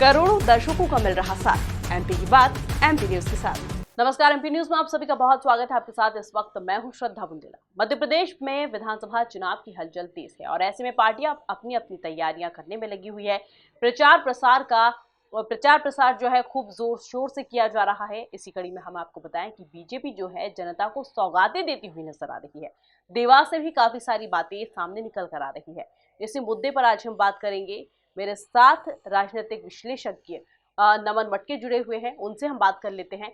करोड़ों दर्शकों का मिल रहा साथ। एमपी की बात एमपी न्यूज के साथ। नमस्कार, एमपी न्यूज में आप सभी का बहुत स्वागत है। आपके साथ इस वक्त मैं हूं श्रद्धा बुंदेला। मध्य प्रदेश में विधानसभा चुनाव की हलचल तेज है और ऐसे में पार्टियां अपनी अपनी तैयारियां करने में लगी हुई है। प्रचार प्रसार जो है खूब जोर शोर से किया जा रहा है। इसी कड़ी में हम आपको बताएं कि बीजेपी जो है जनता को सौगातें देती हुई नजर आ रही है। देवास से भी काफी सारी बातें सामने निकल कर आ रही है। इसी मुद्दे पर आज हम बात करेंगे। मेरे साथ राजनीतिक विश्लेषज्ञ नमन मटके जुड़े हुए हैं, उनसे हम बात कर लेते हैं।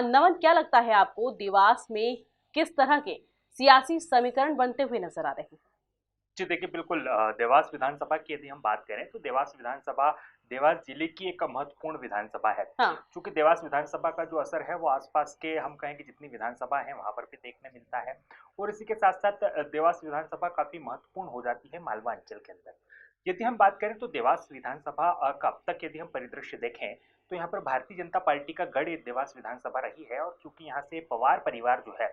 नमन, क्या लगता है आपको देवास में किस तरह के सियासी समीकरण बनते हुए नजर आ रहे हैं? जी देखिए, बिल्कुल देवास विधानसभा की यदि हम बात करें तो देवास विधानसभा देवास जिले की एक महत्वपूर्ण विधानसभा है। हाँ। चूंकि देवास विधानसभा का जो असर है वो आसपास के हम कहें कि जितनी विधानसभा है वहां पर भी देखने मिलता है। और इसी के साथ साथ देवास विधानसभा काफी महत्वपूर्ण हो जाती है मालवा अंचल के अंदर। यदि हम बात करें तो देवास विधानसभा का अब तक यदि हम परिदृश्य देखें तो यहाँ पर भारतीय जनता पार्टी का गढ़ देवास विधानसभा रही है। और चूंकि यहाँ से पवार परिवार जो है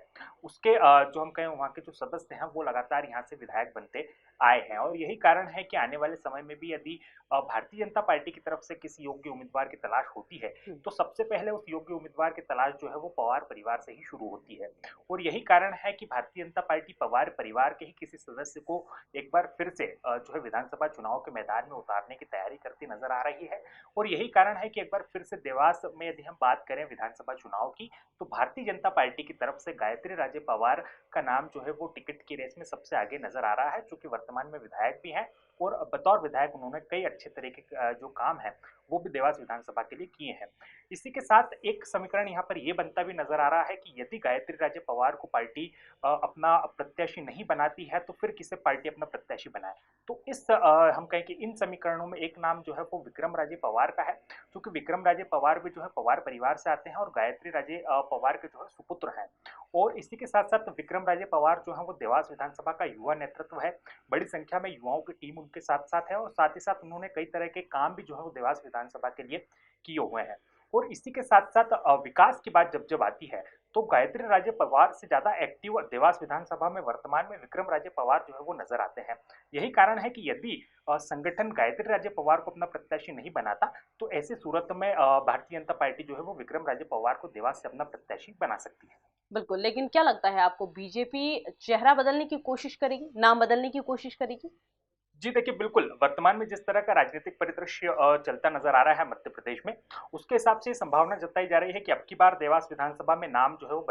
उसके जो हम कहें वहाँ के जो सदस्य हैं वो लगातार यहाँ से विधायक बनते आए हैं। और यही कारण है कि आने वाले समय में भी यदि भारतीय जनता पार्टी की तरफ से किसी योग्य उम्मीदवार की तलाश होती है तो सबसे पहले उस योग्य उम्मीदवार की तलाश जो है वो पवार परिवार से ही शुरू होती है। और यही कारण है कि भारतीय जनता पार्टी पवार परिवार के ही किसी सदस्य को एक बार फिर से जो है विधानसभा चुनाव के मैदान में उतारने की तैयारी करती नजर आ रही है। और यही कारण है कि एक बार फिर से देवास में यदि हम बात करें विधानसभा चुनाव की तो भारतीय जनता पार्टी की तरफ से गायत्री राजे पवार का नाम जो है वो टिकट की रेस में सबसे आगे नजर आ रहा है। चूंकि वर्तमान में विधायक भी हैं और बतौर विधायक उन्होंने कई अच्छे तरीके के जो काम है वो भी देवास विधानसभा के लिए किए हैं। इसी के साथ एक समीकरण यहाँ पर यह बनता भी नजर आ रहा है कि यदि गायत्री राजे पवार को पार्टी अपना प्रत्याशी नहीं बनाती है तो फिर किसे पार्टी अपना प्रत्याशी बनाए। तो इस हम कहें कि इन समीकरणों में एक नाम जो है वो विक्रम राजे पवार का है। क्योंकि विक्रम राजे पवार भी जो है पवार परिवार से आते हैं और गायत्री राजे पवार के जो है सुपुत्र हैं। और इसी के साथ साथ विक्रम राजे पवार जो है वो देवास विधानसभा का युवा नेतृत्व है। बड़ी संख्या में युवाओं की टीम उनके साथ साथ है और साथ ही साथ उन्होंने कई तरह के काम भी जो है वो देवास विधानसभा के लिए किए हुए हैं। और इसी के साथ साथ विकास की बात जब जब आती है तो गायत्री राजे पवार से ज्यादा एक्टिव देवास विधानसभा में वर्तमान में विक्रम राजे पवार जो है वो नजर आते हैं। यही कारण है कि यदि संगठन गायत्री राजे पवार को अपना प्रत्याशी नहीं बनाता तो ऐसी सूरत में भारतीय जनता पार्टी जो है वो विक्रम राजे पवार को देवास से अपना प्रत्याशी बना सकती है। बिल्कुल, लेकिन क्या लगता है आपको, बीजेपी चेहरा बदलने की कोशिश करेगी, नाम बदलने की कोशिश करेगी? जी देखिए, बिल्कुल वर्तमान में जिस तरह का राजनीतिक परिदृश्य चलता नजर आ रहा है मध्य प्रदेश में उसके हिसाब से संभावना जताई जा रही है कि अब की बार देवास विधानसभा में नाम जो है वो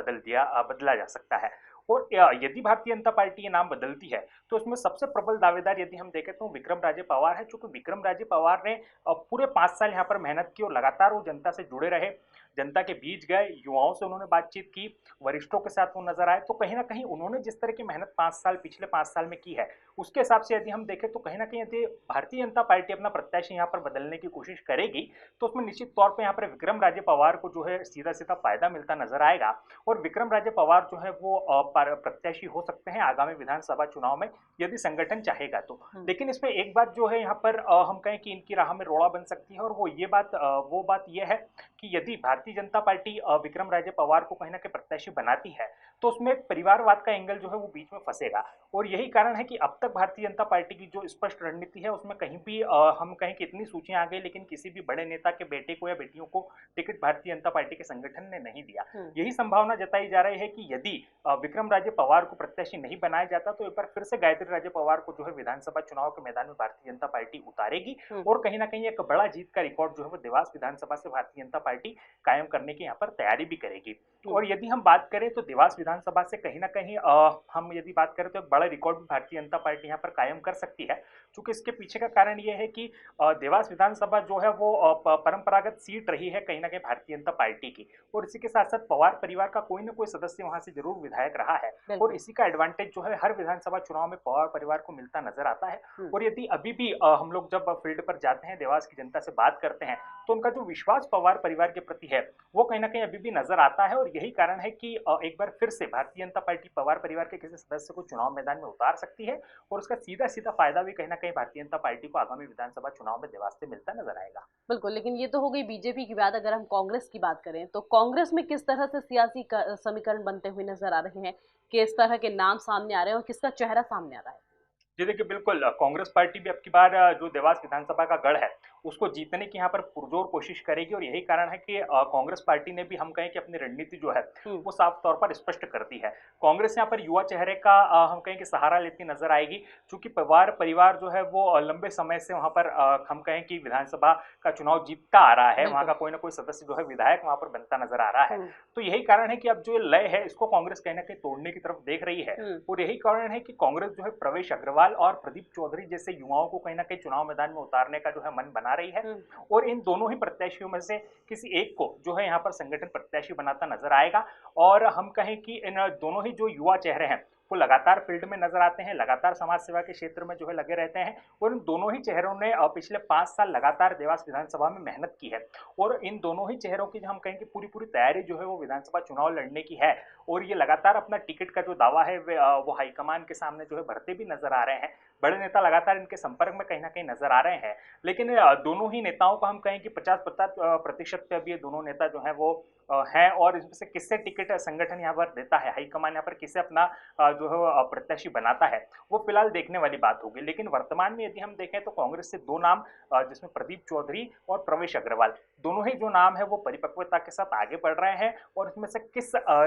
बदला जा सकता है। और यदि भारतीय जनता पार्टी ये नाम बदलती है तो इसमें सबसे प्रबल दावेदार यदि हम देखें तो विक्रम राजे पवार है। चूंकि विक्रम राजे पवार ने पूरे 5 साल यहाँ पर मेहनत की और लगातार वो जनता से जुड़े रहे, जनता के बीच गए, युवाओं से उन्होंने बातचीत की, वरिष्ठों के साथ वो नजर आए। तो कहीं ना कहीं उन्होंने जिस तरह की मेहनत 5 साल पिछले 5 साल में की है उसके हिसाब से यदि हम देखें तो कहीं ना कहीं यदि भारतीय जनता पार्टी अपना प्रत्याशी यहाँ पर बदलने की कोशिश करेगी तो उसमें निश्चित तौर पर यहाँ पर विक्रम राजे पवार को जो है सीधा सीधा फायदा मिलता नजर आएगा। और विक्रम राजे पवार जो है वो प्रत्याशी हो सकते हैं आगामी विधानसभा चुनाव में यदि संगठन चाहेगा तो। लेकिन इसमें एक बात जो है यहाँ पर हम कहें कि इनकी राह में रोड़ा बन सकती है और वो बात यह है कि यदि भारतीय जनता पार्टी विक्रम राजे पवार को कहीं ना कहीं प्रत्याशी बनाती है तो उसमें एक परिवारवाद का एंगल जो है वो बीच में फंसेगा। और यही कारण है कि अब तक भारतीय जनता पार्टी की जो स्पष्ट रणनीति है उसमें कहीं भी हम कहें कि इतनी सूचियां आ गई लेकिन किसी भी बड़े नेता के बेटे को या बेटियों को टिकट भारतीय जनता पार्टी के संगठन ने नहीं दिया। यही संभावना जताई जा रही है कि यदि विक्रम राजे पवार को प्रत्याशी नहीं बनाया जाता तो एक बार फिर से गायत्री राजे पवार को जो है विधानसभा चुनाव के मैदान में भारतीय जनता पार्टी उतारेगी और कहीं ना कहीं एक बड़ा जीत का रिकॉर्ड जो है वो देवास विधानसभा से भारतीय जनता पार्टी कायम करने की यहाँ पर तैयारी भी करेगी। और यदि हम बात करें तो देवास विधानसभा से कहीं ना कहीं हम यदि बात करें तो एक बड़ा रिकॉर्ड भी भारतीय जनता पार्टी यहाँ पर कायम कर सकती है। क्योंकि इसके पीछे का कारण यह है कि देवास विधानसभा जो है वो परंपरागत सीट रही है कहीं ना कहीं भारतीय जनता पार्टी की। और इसी के साथ साथ पवार परिवार का कोई ना कोई सदस्य वहां से जरूर विधायक रहा है और इसी का एडवांटेज जो है हर विधानसभा चुनाव में पवार परिवार को मिलता नजर आता है। और यदि अभी भी हम लोग जब फील्ड पर जाते हैं देवास की जनता से बात करते हैं तो उनका जो विश्वास पवार परिवार के प्रति है वो कहीं ना कहीं अभी भी नजर आता है। और यही कारण है कि एक बार फिर से भारतीय जनता पार्टी पवार परिवार के किसी सदस्य को चुनाव मैदान में उतार सकती है और उसका सीधा सीधा फायदा भी कहीं ना कहीं भारतीय जनता पार्टी को आगामी विधानसभा चुनाव में देवास से मिलता नजर आएगा। बिल्कुल, लेकिन ये तो हो गई बीजेपी की बात। अगर हम कांग्रेस की बात करें तो कांग्रेस में किस तरह से सियासी समीकरण बनते हुए नजर आ रहे हैं, किस तरह के नाम सामने आ रहे हैं और किसका चेहरा सामने आ रहा है? जी देखिए, बिल्कुल कांग्रेस पार्टी भी अब की बार जो देवास विधानसभा का गढ़ है उसको जीतने की यहाँ पर पुरजोर कोशिश करेगी। और यही कारण है कि कांग्रेस पार्टी ने भी हम कहें कि अपनी रणनीति जो है वो साफ तौर पर स्पष्ट कर दी है। कांग्रेस यहाँ पर युवा चेहरे का हम कहें कि सहारा लेती नजर आएगी, क्योंकि परिवार जो है वो लंबे समय से वहां पर हम कहें कि विधानसभा का चुनाव जीतता आ रहा है, वहां का कोई ना कोई सदस्य जो है विधायक वहां पर बनता नजर आ रहा है। तो यही कारण है कि अब जो ये लय है इसको कांग्रेस कहीं ना कहीं तोड़ने की तरफ देख रही है। और यही कारण है कि कांग्रेस जो है प्रवेश अग्रवाल और प्रदीप चौधरी जैसे युवाओं को कहीं ना कहीं चुनाव मैदान में उतारने का जो है मन बना रही है। और इन दोनों ही प्रत्याशियों में से किसी एक को जो है यहाँ पर संगठन प्रत्याशी बनाता नजर आएगा। और हम कहें कि इन दोनों ही जो युवा चेहरे हैं वो लगातार फील्ड में नजर आते हैं, लगातार समाज सेवा के क्षेत्र में जो है लगे रहते हैं। और इन दोनों ही चेहरों ने पिछले 5 साल लगातार देवास विधानसभा में मेहनत की है। और इन दोनों ही चेहरों की हम कहें कि पूरी पूरी तैयारी जो है वो विधानसभा चुनाव लड़ने की है। और ये लगातार अपना टिकट का जो दावा है वो हाईकमान के सामने जो है भरते भी नजर आ रहे हैं। बड़े नेता लगातार इनके संपर्क में कहीं ना कहीं नजर आ रहे हैं। लेकिन दोनों ही नेताओं का हम कहें कि 50% पे अभी ये दोनों नेता जो है वो हैं। और इसमें से किससे टिकट संगठन यहाँ पर देता है, हाईकमान यहाँ पर किसे अपना जो है प्रत्याशी बनाता है, वो फिलहाल देखने वाली बात होगी। लेकिन वर्तमान में यदि हम देखें तो कांग्रेस से 2 नाम जिसमें प्रदीप चौधरी और प्रवेश अग्रवाल दोनों ही जो नाम है वो परिपक्वता के साथ आगे बढ़ रहे हैं। और इसमें से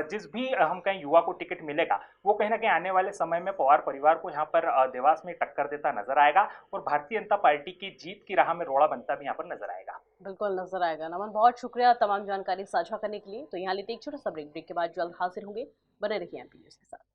जिस भी हम कहें युवा को टिकट मिलेगा वो कहीं ना कहीं आने वाले समय में पवार परिवार को यहाँ पर देवास में टक्कर देता नजर आएगा। और भारतीय जनता पार्टी की जीत की राह में रोड़ा बनता भी यहाँ पर नजर आएगा। बिल्कुल नजर आएगा। नमन, बहुत शुक्रिया तमाम जानकारी साझा करने के लिए। तो यहाँ लेते एक छोटा सा ब्रेक के बाद जल्द हाजिर होंगे। बने रहिए एमपी न्यूज़ के साथ।